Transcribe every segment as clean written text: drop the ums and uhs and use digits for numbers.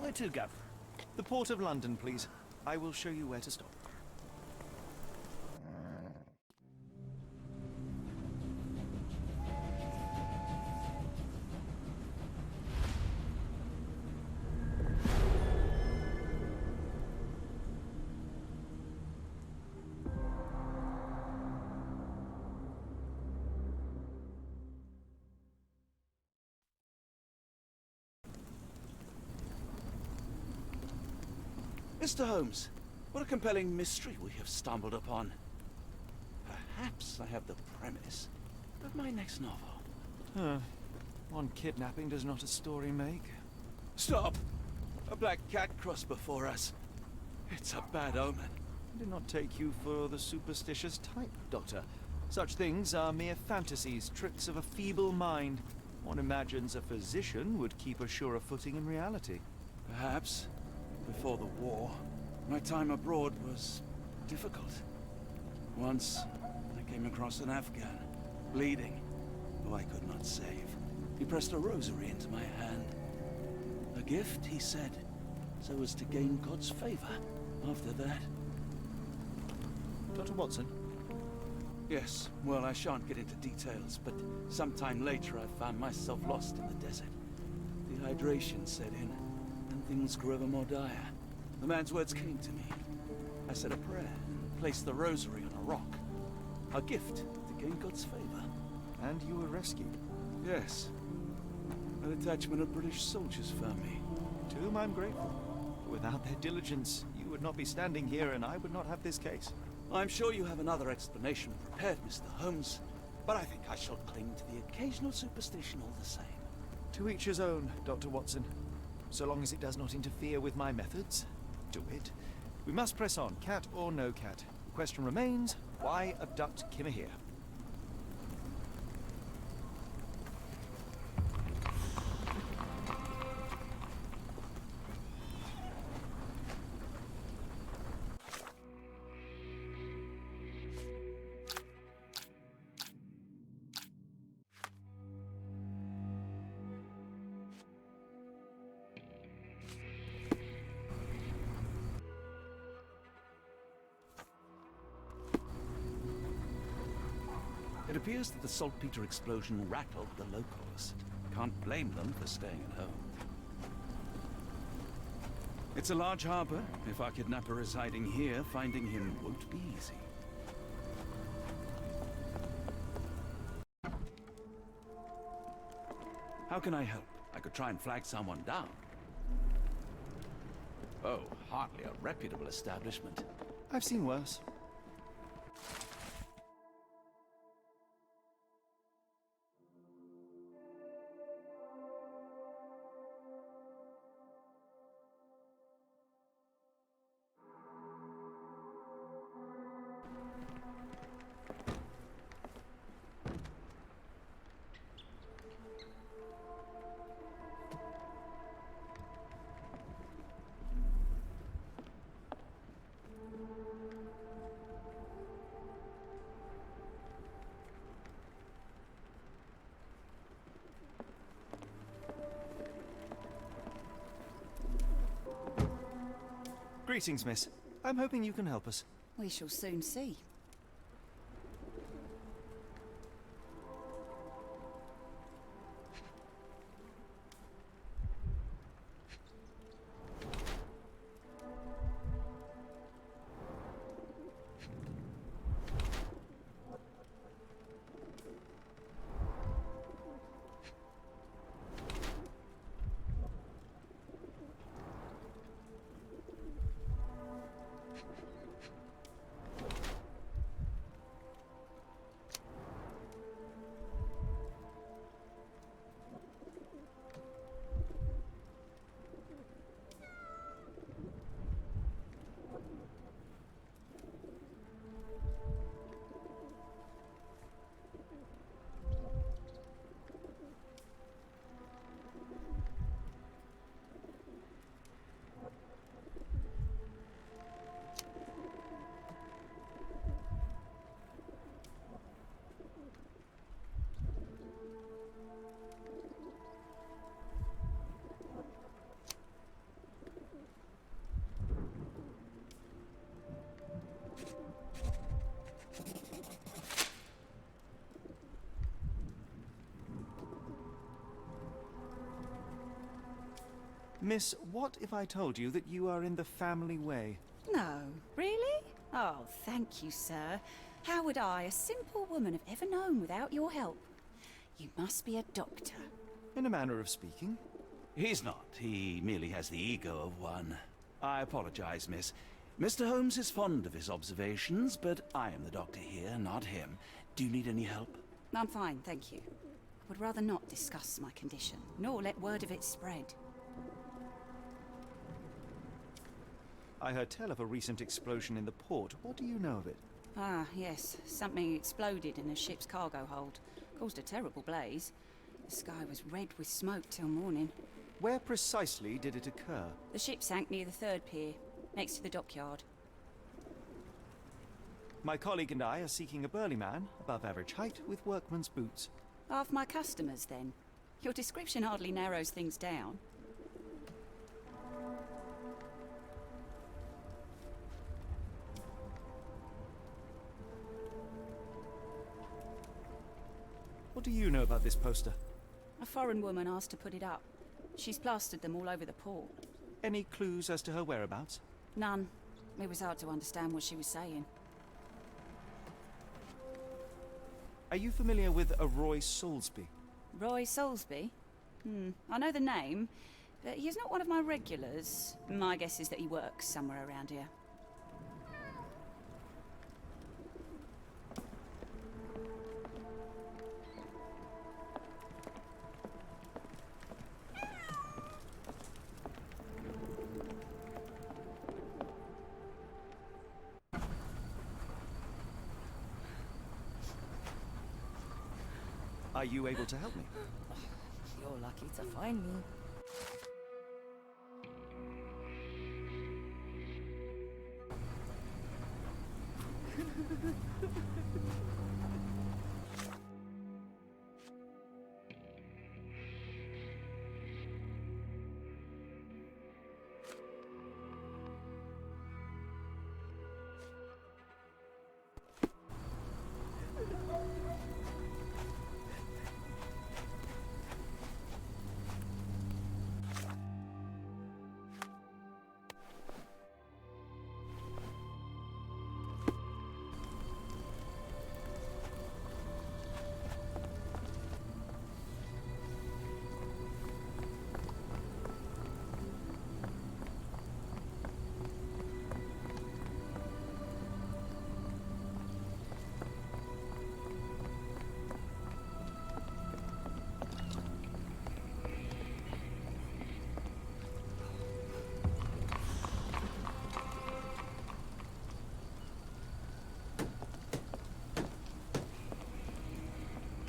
Where to, Gav? The Port of London, please. I will show you where to stop. Mr. Holmes, what a compelling mystery we have stumbled upon. Perhaps I have the premise of my next novel. One kidnapping does not a story make. Stop! A black cat crossed before us. It's a bad omen. I did not take you for the superstitious type, Doctor. Such things are mere fantasies, tricks of a feeble mind. One imagines a physician would keep a surer footing in reality. Perhaps. Before the war, my time abroad was difficult. Once, I came across an Afghan, bleeding, who I could not save. He pressed a rosary into my hand. A gift, he said, so as to gain God's favor after that. Dr. Watson? Yes, well, I shan't get into details, but sometime later I found myself lost in the desert. Dehydration set in, and things grew ever more dire. The man's words came to me. I said a prayer and placed the rosary on a rock. A gift to gain God's favor. And you were rescued. Yes. A detachment of British soldiers found me. To whom I'm grateful. Without their diligence, you would not be standing here and I would not have this case. I'm sure you have another explanation prepared, Mr. Holmes, but I think I shall cling to the occasional superstition all the same. To each his own, Dr. Watson. So long as it does not interfere with my methods, do it. We must press on, cat or no cat. The question remains, why abduct Kimmer here? It appears that the saltpeter explosion rattled the locals. Can't blame them for staying at home. It's a large harbor. If our kidnapper is hiding here, finding him won't be easy. How can I help? I could try and flag someone down. Oh, hardly a reputable establishment. I've seen worse. Greetings, miss. I'm hoping you can help us. We shall soon see. Miss, what if I told you that you are in the family way? No, really? Oh, thank you, sir. How would I, a simple woman, have ever known without your help? You must be a doctor. In a manner of speaking. He's not. He merely has the ego of one. I apologize, miss. Mr. Holmes is fond of his observations, but I am the doctor here, not him. Do you need any help? I'm fine, thank you. I would rather not discuss my condition, nor let word of it spread. I heard tell of a recent explosion in the port. What do you know of it? Ah, yes. Something exploded in a ship's cargo hold. Caused a terrible blaze. The sky was red with smoke till morning. Where precisely did it occur? The ship sank near the third pier, next to the dockyard. My colleague and I are seeking a burly man, above average height, with workman's boots. Half my customers, then. Your description hardly narrows things down. What do you know about this poster? A foreign woman asked to put it up. She's plastered them all over the port. Any clues as to her whereabouts? None. It was hard to understand what she was saying. Are you familiar with a Roy Soulsby? Roy Soulsby? I know the name, but he's not one of my regulars. My guess is that he works somewhere around here. Are you able to help me? You're lucky to find me.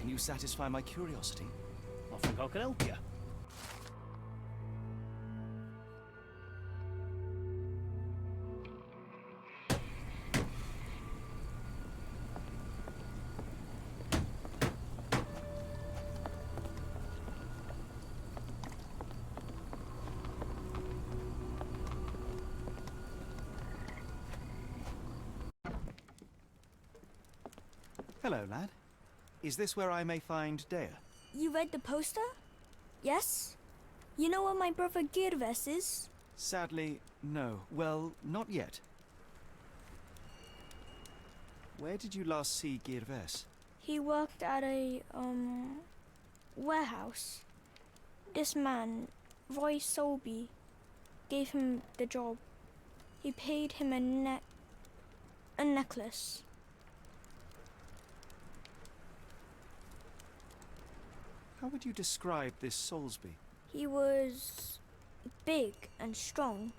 Can you satisfy my curiosity? I think I can help you. Hello, lad. Is this where I may find Dea? You read the poster? Yes? You know where my brother Girves is? Sadly, no. Well, not yet. Where did you last see Girves? He worked at a, warehouse. This man, Roy Solby, gave him the job. He paid him a necklace. How would you describe this Soulsby? He was big and strong.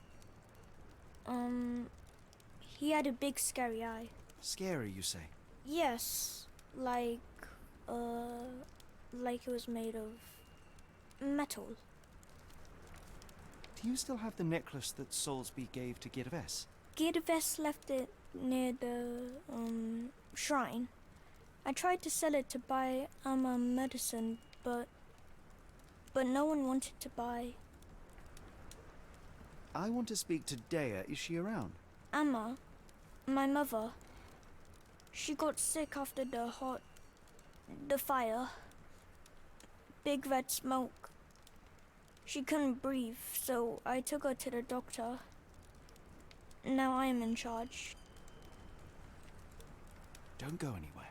He had a big scary eye. Scary, you say? Yes, like it was made of metal. Do you still have the necklace that Soulsby gave to Girves? Girves left it near the, shrine. I tried to sell it to buy medicine, but no one wanted to buy. I want to speak to Dea. Is she around? Amma, my mother, she got sick after the fire. Big red smoke. She couldn't breathe, so I took her to the doctor. Now I am in charge. Don't go anywhere.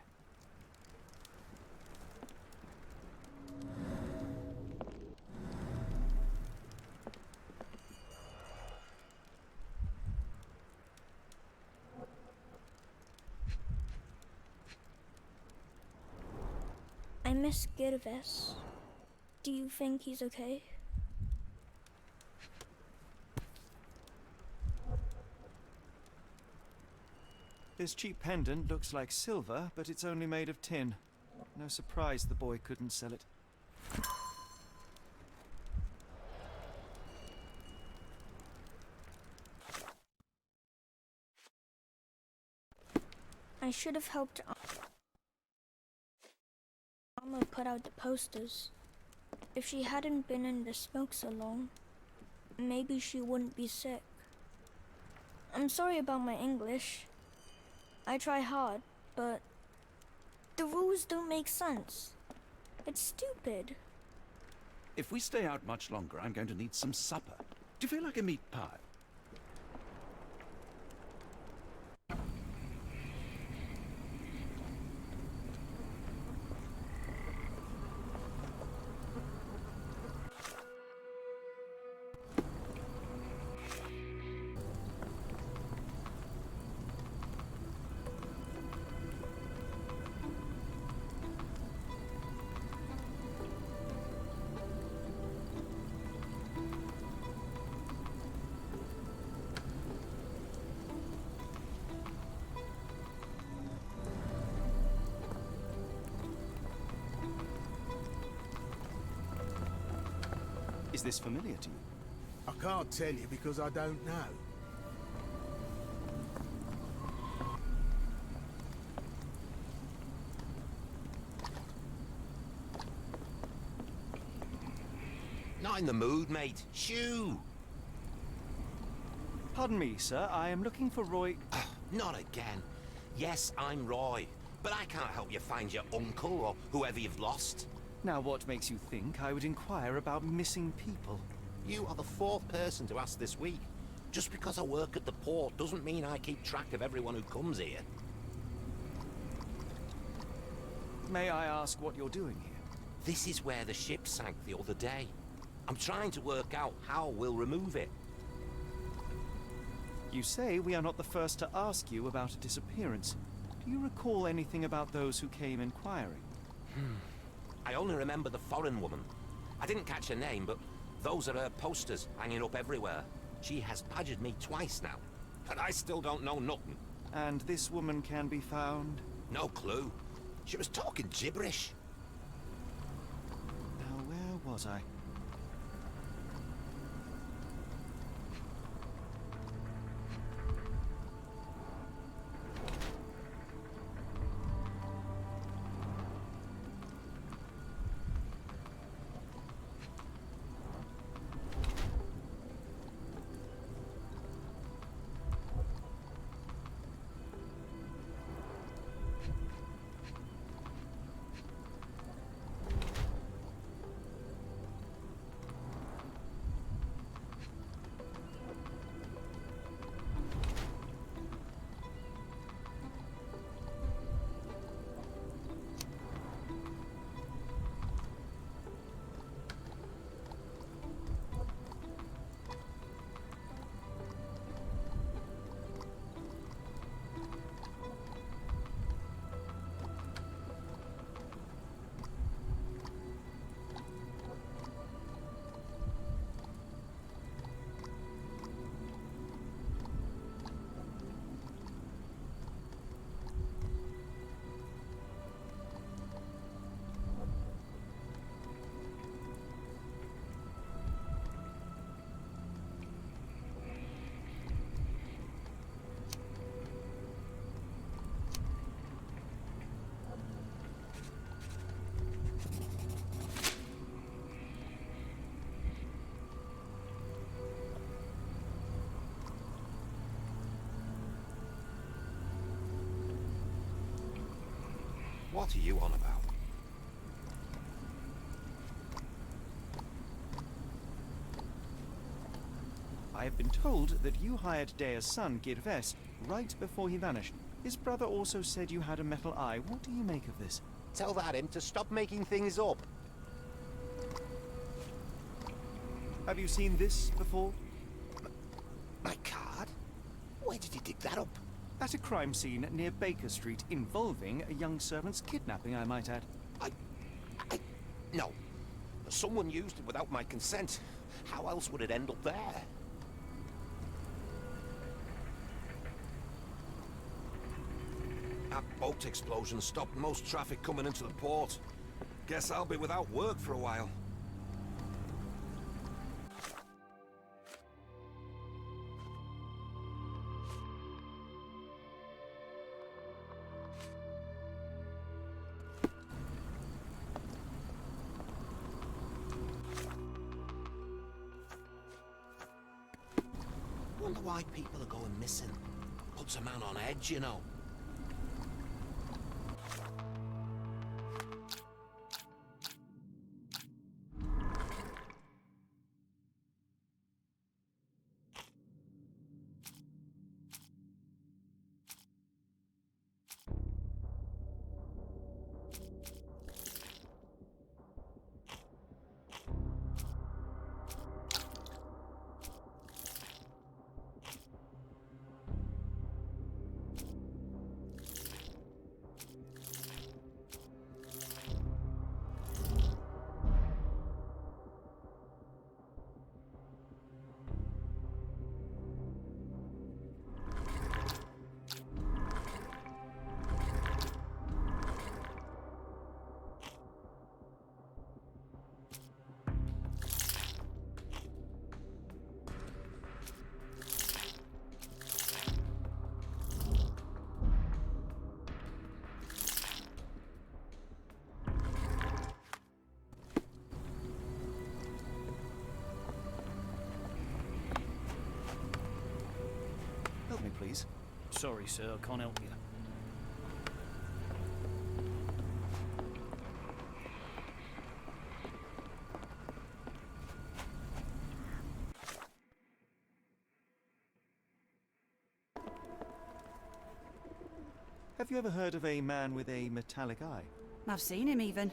I miss Girves. Do you think he's okay? This cheap pendant looks like silver, but it's only made of tin. No surprise the boy couldn't sell it. I should have helped Mama put out the posters. If she hadn't been in the smoke so long, maybe she wouldn't be sick. I'm sorry about my English. I try hard, but the rules don't make sense. It's stupid. If we stay out much longer, I'm going to need some supper. Do you feel like a meat pie? Is this familiar to you? I can't tell you because I don't know. Not in the mood, mate. Shoo! Pardon me, sir. I am looking for Roy... Not again. Yes, I'm Roy, but I can't help you find your uncle or whoever you've lost. Now, what makes you think I would inquire about missing people? You are the fourth person to ask this week. Just because I work at the port doesn't mean I keep track of everyone who comes here. May I ask what you're doing here? This is where the ship sank the other day. I'm trying to work out how we'll remove it. You say we are not the first to ask you about a disappearance. Do you recall anything about those who came inquiring? I only remember the foreign woman. I didn't catch her name, but those are her posters hanging up everywhere. She has badgered me twice now, but I still don't know nothing. And this woman can be found? No clue. She was talking gibberish. Now, where was I? What are you on about? I have been told that you hired Dea's son, Girves, right before he vanished. His brother also said you had a metal eye. What do you make of this? Tell that him to stop making things up. Have you seen this before? My card? Where did you dig that up? At a crime scene near Baker Street involving a young servant's kidnapping, I might add. No. Someone used it without my consent. How else would it end up there? That boat explosion stopped most traffic coming into the port. Guess I'll be without work for a while. Wonder why people are going missing. Puts a man on edge, you know. Help me, please. Sorry, sir, I can't help you. Have you ever heard of a man with a metallic eye? I've seen him even.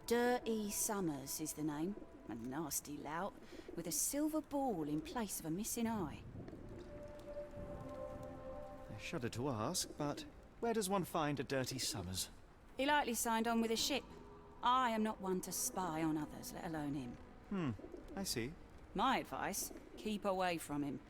Dirty Summers is the name. A nasty lout, with a silver ball in place of a missing eye. I shudder to ask, but where does one find a Dirty Summers? He likely signed on with a ship. I am not one to spy on others, let alone him. I see. My advice, keep away from him.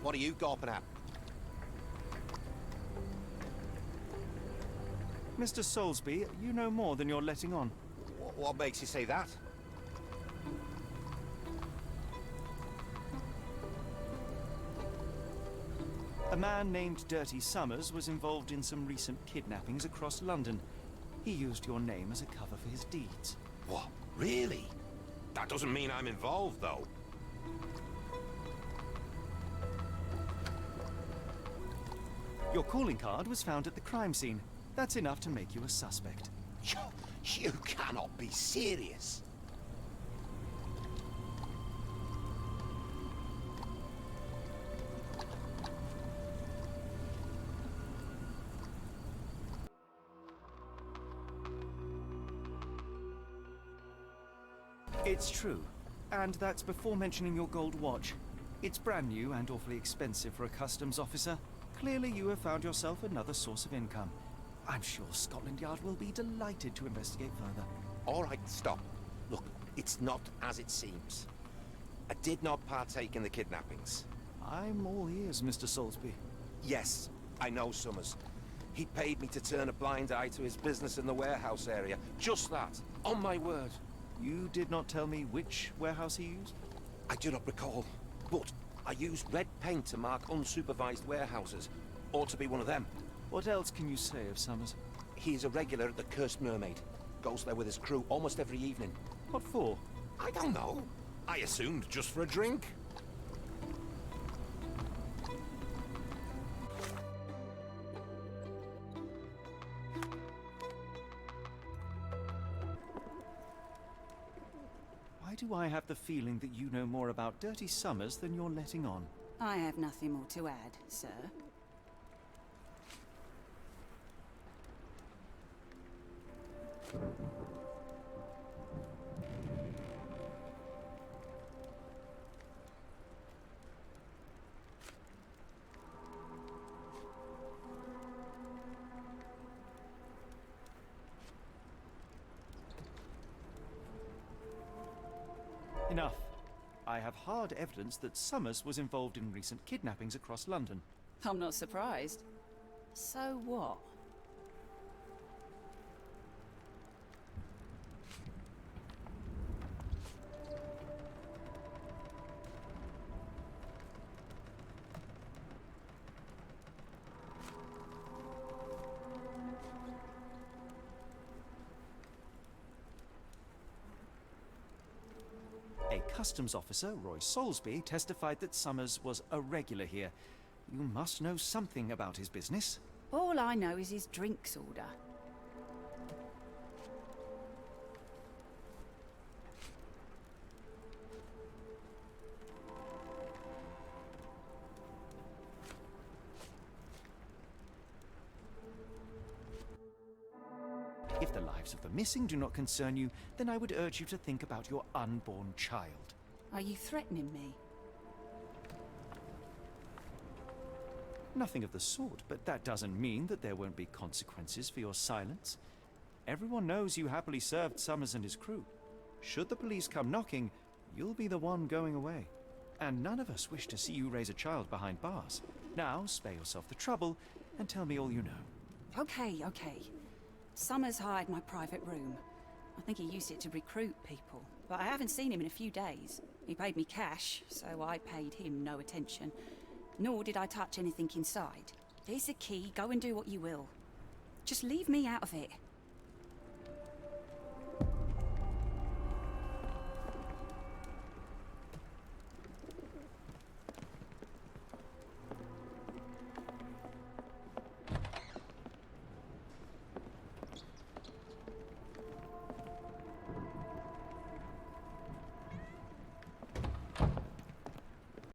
What are you gawping at? Mr. Soulsby, you know more than you're letting on. What makes you say that? A man named Dirty Summers was involved in some recent kidnappings across London. He used your name as a cover for his deeds. What? Really? That doesn't mean I'm involved, though. Your calling card was found at the crime scene. That's enough to make you a suspect. You cannot be serious. It's true. And that's before mentioning your gold watch. It's brand new and awfully expensive for a customs officer. Clearly you have found yourself another source of income. I'm sure Scotland Yard will be delighted to investigate further. All right, stop. Look, it's not as it seems. I did not partake in the kidnappings. I'm all ears, Mr. Soulsby. Yes, I know Summers. He paid me to turn a blind eye to his business in the warehouse area. Just that. On my word. You did not tell me which warehouse he used? I do not recall. But I used red paint to mark unsupervised warehouses. Ought to be one of them. What else can you say of Summers? He is a regular at the Cursed Mermaid. Goes there with his crew almost every evening. What for? I don't know. I assumed just for a drink. Why do I have the feeling that you know more about Dirty Summers than you're letting on? I have nothing more to add, sir. Enough. I have hard evidence that Summers was involved in recent kidnappings across London. I'm not surprised. So what? A customs officer, Roy Soulsby, testified that Summers was a regular here. You must know something about his business. All I know is his drinks order. If the lives of the missing do not concern you, then I would urge you to think about your unborn child. Are you threatening me? Nothing of the sort, but that doesn't mean that there won't be consequences for your silence. Everyone knows you happily served Summers and his crew. Should the police come knocking, you'll be the one going away. And none of us wish to see you raise a child behind bars. Now, spare yourself the trouble and tell me all you know. Okay. Summers hired my private room. I think he used it to recruit people, but I haven't seen him in a few days. He paid me cash, so I paid him no attention. Nor did I touch anything inside. Here's the key, go and do what you will. Just leave me out of it.